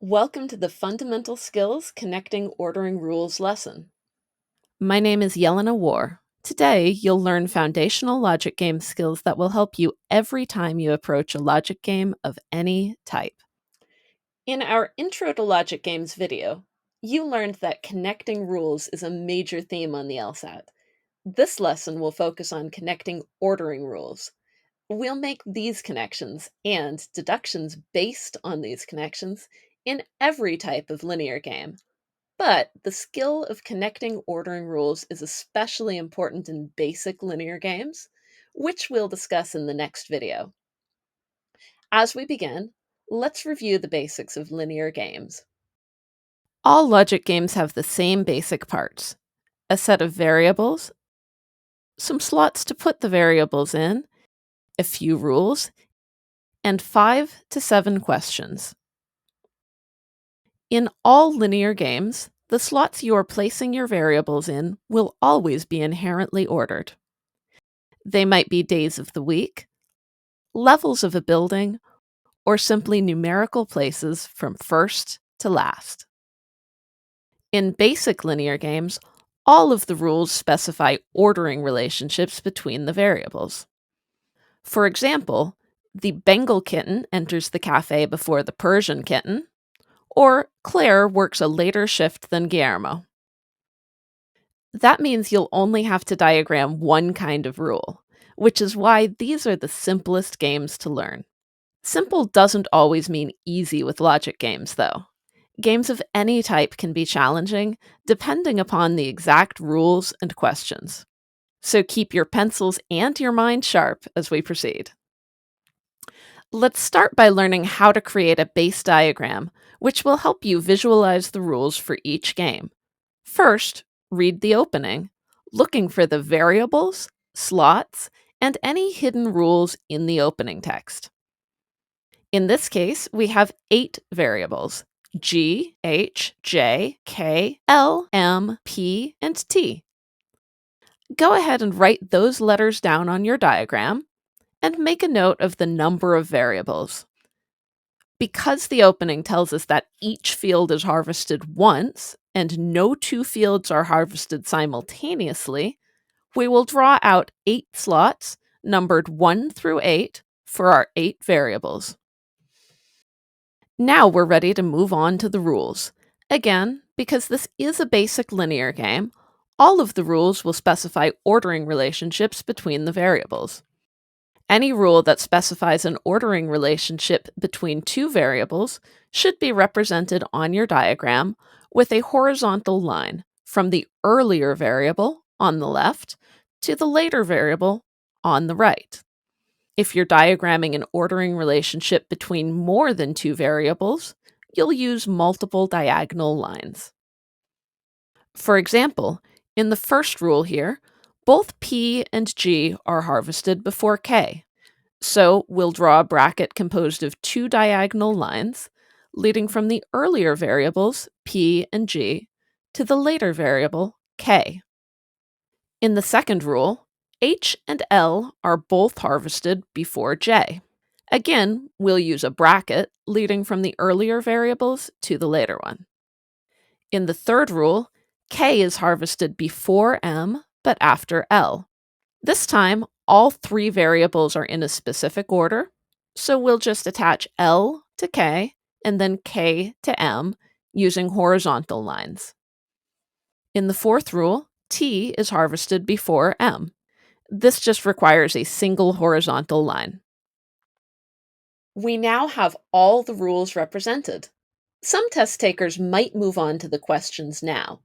Welcome to the Fundamental Skills Connecting Ordering Rules lesson. My name is Jelena Woehr. Today, you'll learn foundational logic game skills that will help you every time you approach a logic game of any type. In our Intro to Logic Games video, you learned that connecting rules is a major theme on the LSAT. This lesson will focus on connecting ordering rules. We'll make these connections and deductions based on these connections in every type of linear game. But the skill of connecting ordering rules is especially important in basic linear games, which we'll discuss in the next video. As we begin, let's review the basics of linear games. All logic games have the same basic parts: a set of variables, some slots to put the variables in, a few rules, and 5 to 7 questions. In all linear games, the slots you are placing your variables in will always be inherently ordered. They might be days of the week, levels of a building, or simply numerical places from first to last. In basic linear games, all of the rules specify ordering relationships between the variables. For example, the Bengal kitten enters the cafe before the Persian kitten, or Claire works a later shift than Guillermo. That means you'll only have to diagram one kind of rule, which is why these are the simplest games to learn. Simple doesn't always mean easy with logic games, though. Games of any type can be challenging, depending upon the exact rules and questions. So keep your pencils and your mind sharp as we proceed. Let's start by learning how to create a base diagram, which will help you visualize the rules for each game. First, read the opening, looking for the variables, slots, and any hidden rules in the opening text. In this case, we have 8 variables: G, H, J, K, L, M, P, and T. Go ahead and write those letters down on your diagram and make a note of the number of variables. Because the opening tells us that each field is harvested once and no 2 fields are harvested simultaneously, we will draw out 8 slots numbered 1 through 8 for our 8 variables. Now we're ready to move on to the rules. Again, because this is a basic linear game, all of the rules will specify ordering relationships between the variables. Any rule that specifies an ordering relationship between 2 variables should be represented on your diagram with a horizontal line from the earlier variable on the left to the later variable on the right. If you're diagramming an ordering relationship between more than 2 variables, you'll use multiple diagonal lines. For example, in the first rule here, both P and G are harvested before K. So we'll draw a bracket composed of 2 diagonal lines, leading from the earlier variables, P and G, to the later variable, K. In the second rule, H and L are both harvested before J. Again, we'll use a bracket leading from the earlier variables to the later one. In the third rule, K is harvested before M, but after L. This time, all 3 variables are in a specific order, so we'll just attach L to K and then K to M using horizontal lines. In the fourth rule, T is harvested before M. This just requires a single horizontal line. We now have all the rules represented. Some test takers might move on to the questions now.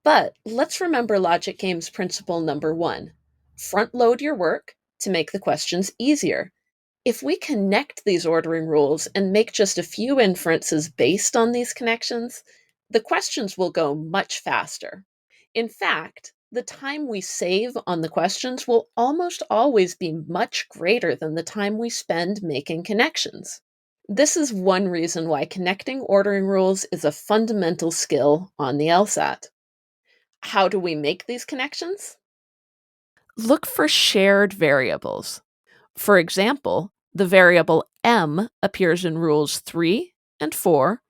But let's remember Logic Games principle number 1. Front load your work to make the questions easier. If we connect these ordering rules and make just a few inferences based on these connections, the questions will go much faster. In fact, the time we save on the questions will almost always be much greater than the time we spend making connections. This is one reason why connecting ordering rules is a fundamental skill on the LSAT. How do we make these connections? Look for shared variables. For example, the variable m appears in rules 3 and 4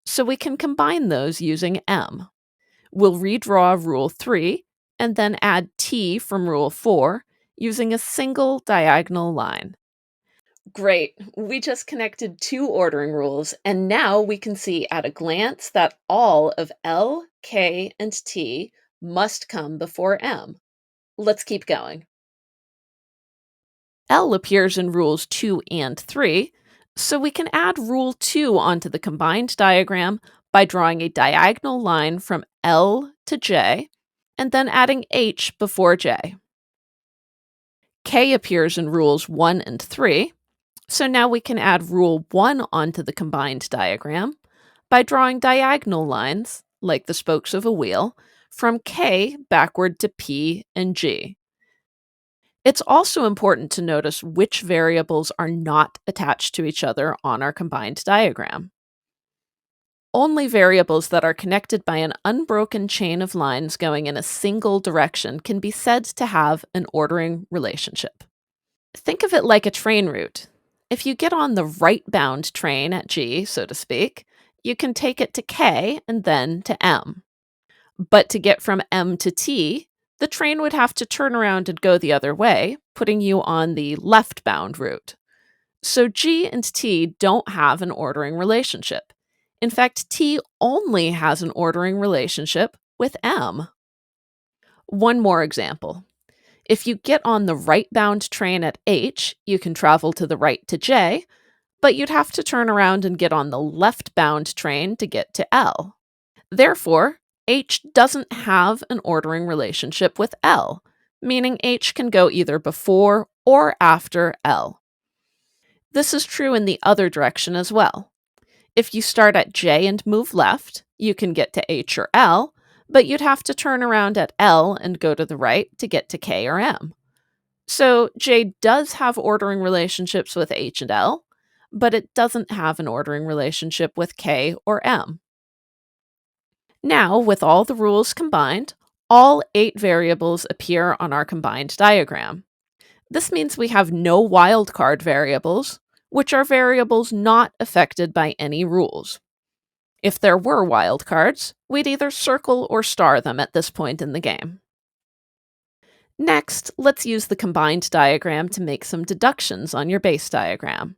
so we can combine those using m. We'll redraw Rule 3 and then add t from Rule 4 using a single diagonal line. Great, we just connected two ordering rules, and now we can see at a glance that all of L, K, and T must come before M. Let's keep going. L appears in rules 2 and 3, so we can add rule 2 onto the combined diagram by drawing a diagonal line from L to J, and then adding H before J. K appears in rules 1 and 3, so now we can add rule 1 onto the combined diagram by drawing diagonal lines, like the spokes of a wheel, from K backward to P and G. It's also important to notice which variables are not attached to each other on our combined diagram. Only variables that are connected by an unbroken chain of lines going in a single direction can be said to have an ordering relationship. Think of it like a train route. If you get on the right-bound train at G, so to speak, you can take it to K and then to M. But to get from M to T, the train would have to turn around and go the other way, putting you on the left-bound route. So G and T don't have an ordering relationship. In fact, T only has an ordering relationship with M. One more example. If you get on the right-bound train at H, you can travel to the right to J, but you'd have to turn around and get on the left-bound train to get to L. Therefore, H doesn't have an ordering relationship with L, meaning H can go either before or after L. This is true in the other direction as well. If you start at J and move left, you can get to H or L, but you'd have to turn around at L and go to the right to get to K or M. So J does have ordering relationships with H and L, but it doesn't have an ordering relationship with K or M. Now, with all the rules combined, all 8 variables appear on our combined diagram. This means we have no wildcard variables, which are variables not affected by any rules. If there were wildcards, we'd either circle or star them at this point in the game. Next, let's use the combined diagram to make some deductions on your base diagram.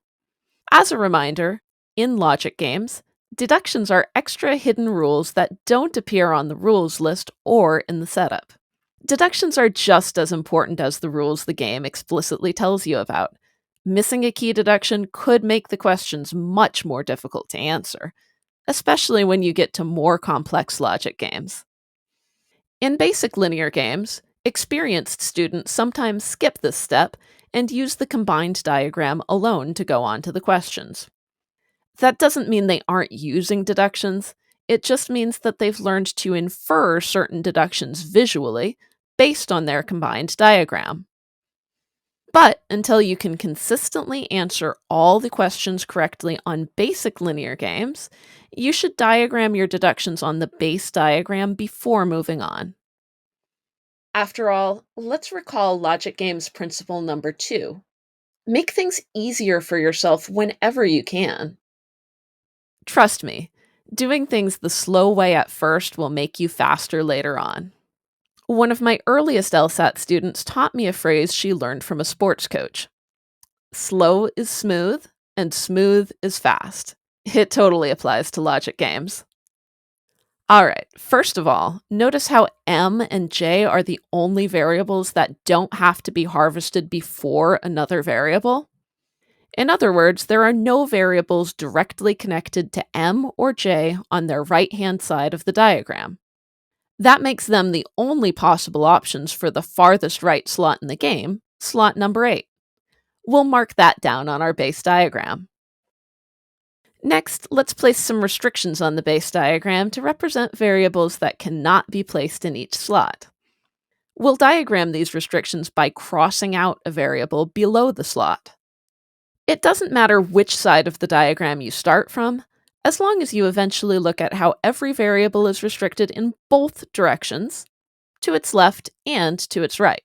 As a reminder, in logic games, deductions are extra hidden rules that don't appear on the rules list or in the setup. Deductions are just as important as the rules the game explicitly tells you about. Missing a key deduction could make the questions much more difficult to answer, especially when you get to more complex logic games. In basic linear games, experienced students sometimes skip this step and use the combined diagram alone to go on to the questions. That doesn't mean they aren't using deductions, it just means that they've learned to infer certain deductions visually based on their combined diagram. But until you can consistently answer all the questions correctly on basic linear games, you should diagram your deductions on the base diagram before moving on. After all, let's recall logic games principle number 2. Make things easier for yourself whenever you can. Trust me, doing things the slow way at first will make you faster later on. One of my earliest LSAT students taught me a phrase she learned from a sports coach. Slow is smooth, and smooth is fast. It totally applies to logic games. Alright, first of all, notice how M and J are the only variables that don't have to be harvested before another variable. In other words, there are no variables directly connected to M or J on their right-hand side of the diagram. That makes them the only possible options for the farthest right slot in the game, slot number 8. We'll mark that down on our base diagram. Next, let's place some restrictions on the base diagram to represent variables that cannot be placed in each slot. We'll diagram these restrictions by crossing out a variable below the slot. It doesn't matter which side of the diagram you start from, as long as you eventually look at how every variable is restricted in both directions, to its left and to its right.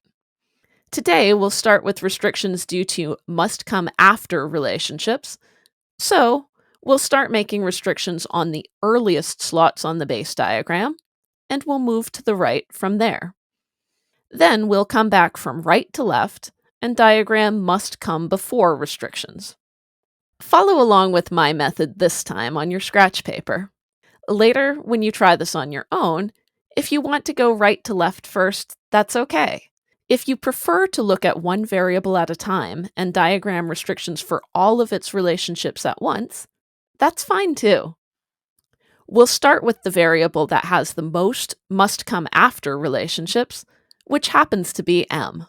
Today, we'll start with restrictions due to must come after relationships, so We'll start making restrictions on the earliest slots on the base diagram, and we'll move to the right from there. Then we'll come back from right to left, and diagram must come before restrictions. Follow along with my method this time on your scratch paper. Later, when you try this on your own, if you want to go right to left first, that's okay. If you prefer to look at one variable at a time and diagram restrictions for all of its relationships at once, that's fine too. We'll start with the variable that has the most must-come-after relationships, which happens to be m.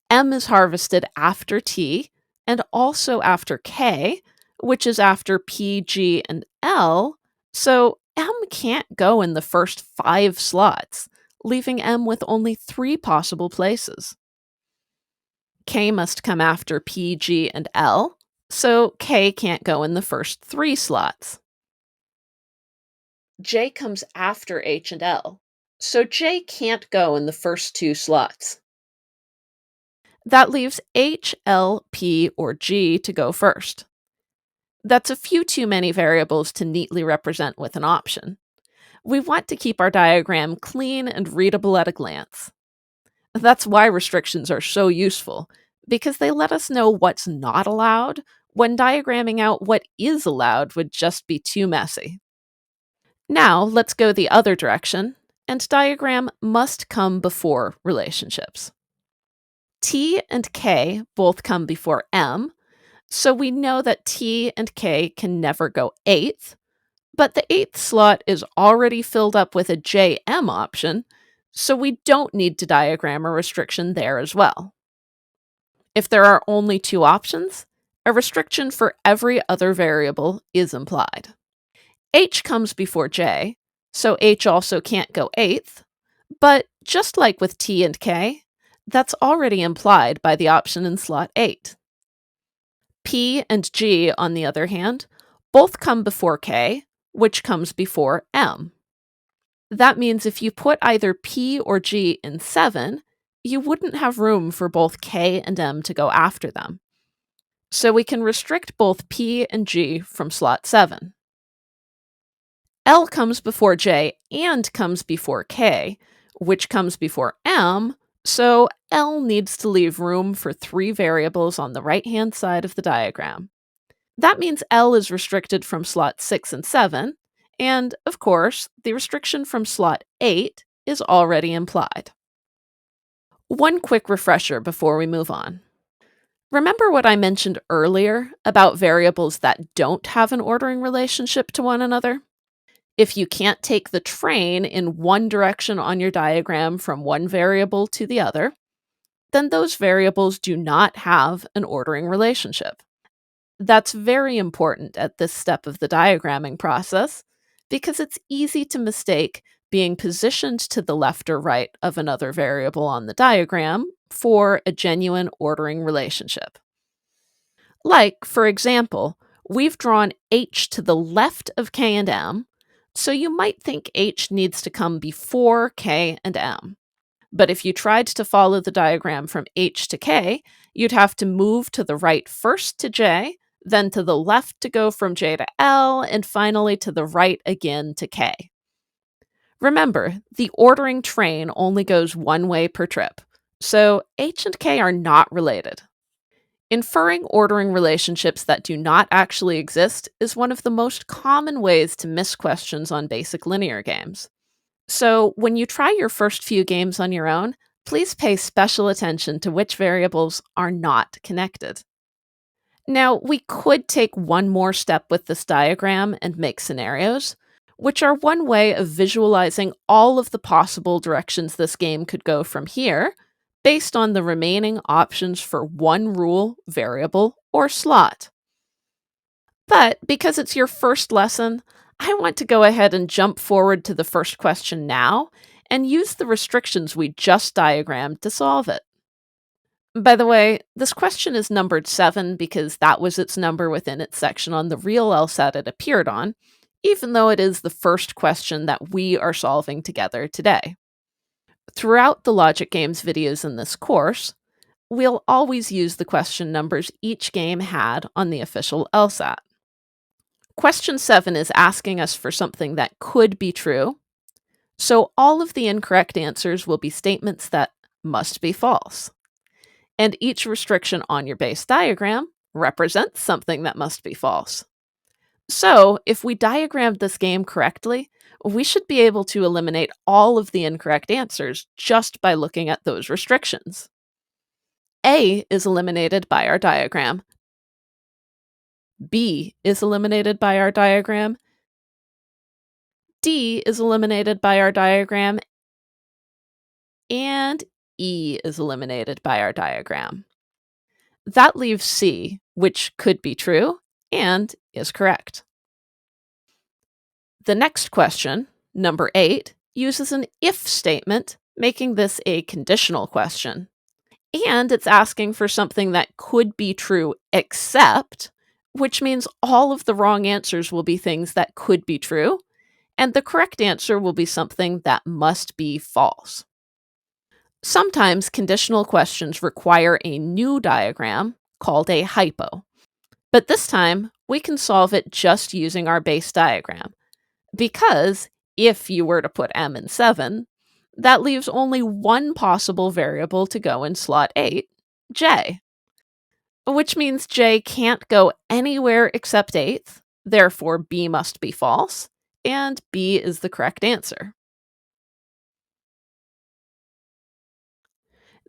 M is harvested after t, and also after k, which is after p, g, and l, so m can't go in the first 5 slots, leaving m with only 3 possible places. K must come after p, g, and l, so k can't go in the first 3 slots. J comes after h and l, so j can't go in the first 2 slots. That leaves H, L, P, or G to go first. That's a few too many variables to neatly represent with an option. We want to keep our diagram clean and readable at a glance. That's why restrictions are so useful, because they let us know what's not allowed, when diagramming out what is allowed would just be too messy. Now let's go the other direction, and diagram must come before relationships. T and K both come before M, so we know that T and K can never go 8th, but the 8th slot is already filled up with a JM option, so we don't need to diagram a restriction there as well. If there are only 2 options, a restriction for every other variable is implied. H comes before J, so H also can't go 8th, but just like with T and K, that's already implied by the option in slot 8. P and G, on the other hand, both come before K, which comes before M. That means if you put either P or G in 7, you wouldn't have room for both K and M to go after them. So we can restrict both P and G from slot 7. L comes before J and comes before K, which comes before M, so L needs to leave room for 3 variables on the right-hand side of the diagram. That means L is restricted from slot 6 and 7, and, of course, the restriction from slot 8 is already implied. One quick refresher before we move on. Remember what I mentioned earlier about variables that don't have an ordering relationship to one another? If you can't take the train in one direction on your diagram from one variable to the other, then those variables do not have an ordering relationship. That's very important at this step of the diagramming process because it's easy to mistake being positioned to the left or right of another variable on the diagram for a genuine ordering relationship. Like, for example, we've drawn H to the left of K and M, so you might think H needs to come before K and M. But if you tried to follow the diagram from H to K, you'd have to move to the right first to J, then to the left to go from J to L, and finally to the right again to K. Remember, the ordering train only goes one way per trip, so H and K are not related. Inferring ordering relationships that do not actually exist is one of the most common ways to miss questions on basic linear games. So, when you try your first few games on your own, please pay special attention to which variables are not connected. Now, we could take one more step with this diagram and make scenarios, which are one way of visualizing all of the possible directions this game could go from here, based on the remaining options for one rule, variable, or slot. But because it's your first lesson, I want to go ahead and jump forward to the first question now and use the restrictions we just diagrammed to solve it. By the way, this question is numbered 7 because that was its number within its section on the real LSAT it appeared on, even though it is the first question that we are solving together today. Throughout the Logic Games videos in this course, we'll always use the question numbers each game had on the official LSAT. Question 7 is asking us for something that could be true, so all of the incorrect answers will be statements that must be false. And each restriction on your base diagram represents something that must be false. So, if we diagrammed this game correctly, we should be able to eliminate all of the incorrect answers just by looking at those restrictions. A is eliminated by our diagram. B is eliminated by our diagram. D is eliminated by our diagram. And E is eliminated by our diagram. That leaves C, which could be true and is correct. The next question, number 8, uses an if statement, making this a conditional question. And it's asking for something that could be true except, which means all of the wrong answers will be things that could be true, and the correct answer will be something that must be false. Sometimes conditional questions require a new diagram called a hypo, but this time we can solve it just using our base diagram, because if you were to put m in 7, that leaves only one possible variable to go in slot 8, j, which means j can't go anywhere except 8th, therefore b must be false, and b is the correct answer.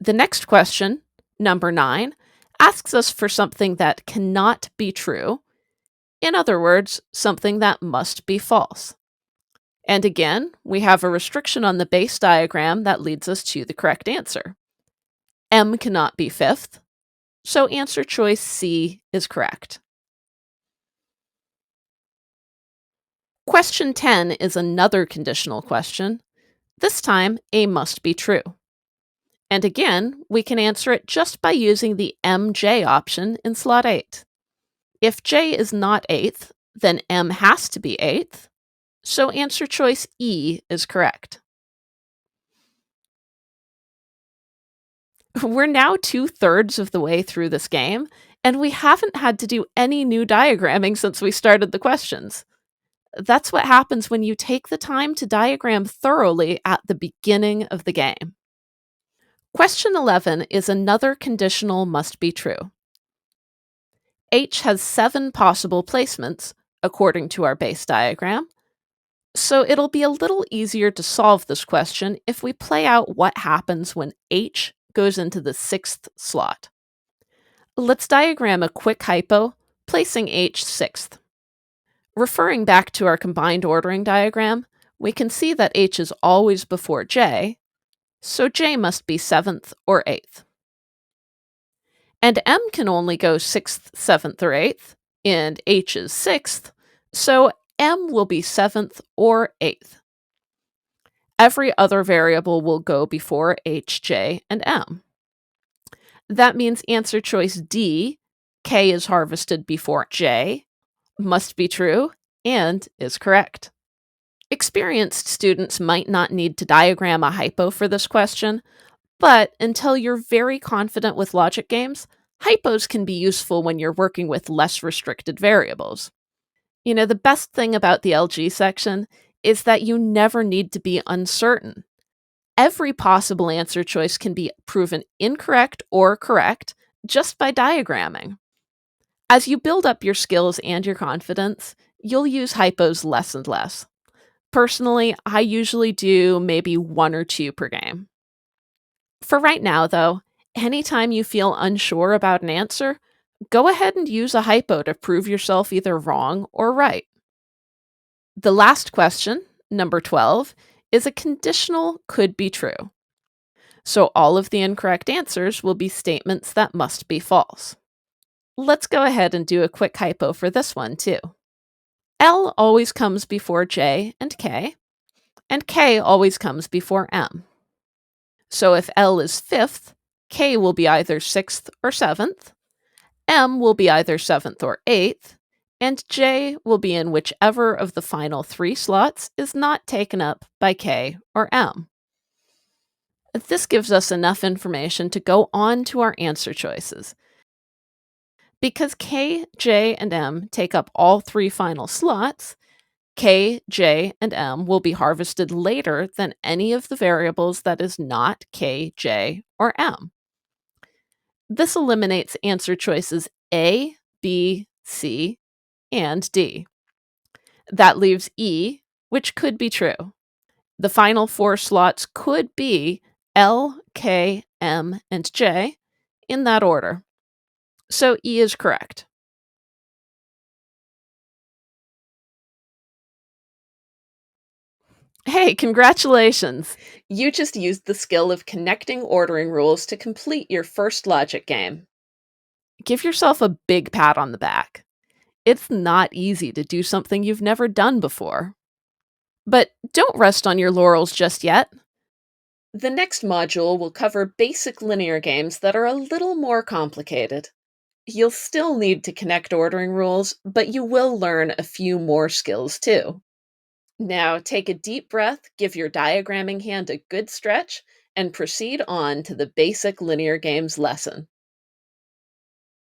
The next question, number 9, asks us for something that cannot be true. In other words, something that must be false. And again, we have a restriction on the base diagram that leads us to the correct answer. M cannot be 5th, so answer choice C is correct. Question 10 is another conditional question. This time, A must be true. And again, we can answer it just by using the MJ option in slot 8. If J is not 8th, then M has to be 8th, so answer choice E is correct. We're now 2/3 of the way through this game, and we haven't had to do any new diagramming since we started the questions. That's what happens when you take the time to diagram thoroughly at the beginning of the game. Question 11 is another conditional must be true. H has 7 possible placements, according to our base diagram, so it'll be a little easier to solve this question if we play out what happens when H goes into the 6th slot. Let's diagram a quick hypo, placing H 6th. Referring back to our combined ordering diagram, we can see that H is always before J, so J must be 7th or 8th. And M can only go 6th, 7th, or 8th, and H is 6th, so M will be 7th or 8th. Every other variable will go before H, J, and M. That means answer choice D, K is harvested before J, must be true and is correct. Experienced students might not need to diagram a hypo for this question, but until you're very confident with logic games, hypos can be useful when you're working with less restricted variables. You know, the best thing about the LG section is that you never need to be uncertain. Every possible answer choice can be proven incorrect or correct just by diagramming. As you build up your skills and your confidence, you'll use hypos less and less. Personally, I usually do maybe 1 or 2 per game. For right now, though, anytime you feel unsure about an answer, go ahead and use a hypo to prove yourself either wrong or right. The last question, number 12, is a conditional could be true. So all of the incorrect answers will be statements that must be false. Let's go ahead and do a quick hypo for this one, too. L always comes before J and K always comes before M. So if L is 5th, K will be either 6th or 7th, M will be either 7th or 8th, and J will be in whichever of the final 3 slots is not taken up by K or M. This gives us enough information to go on to our answer choices. Because K, J, and M take up all three final slots, K, J, and M will be harvested later than any of the variables that is not K, J, or M. This eliminates answer choices A, B, C, and D. That leaves E, which could be true. The final four slots could be L, K, M, and J in that order. So E is correct. Hey, congratulations! You just used the skill of connecting ordering rules to complete your first logic game. Give yourself a big pat on the back. It's not easy to do something you've never done before. But don't rest on your laurels just yet. The next module will cover basic linear games that are a little more complicated. You'll still need to connect ordering rules, but you will learn a few more skills too. Now take a deep breath, give your diagramming hand a good stretch, and proceed on to the basic linear games lesson.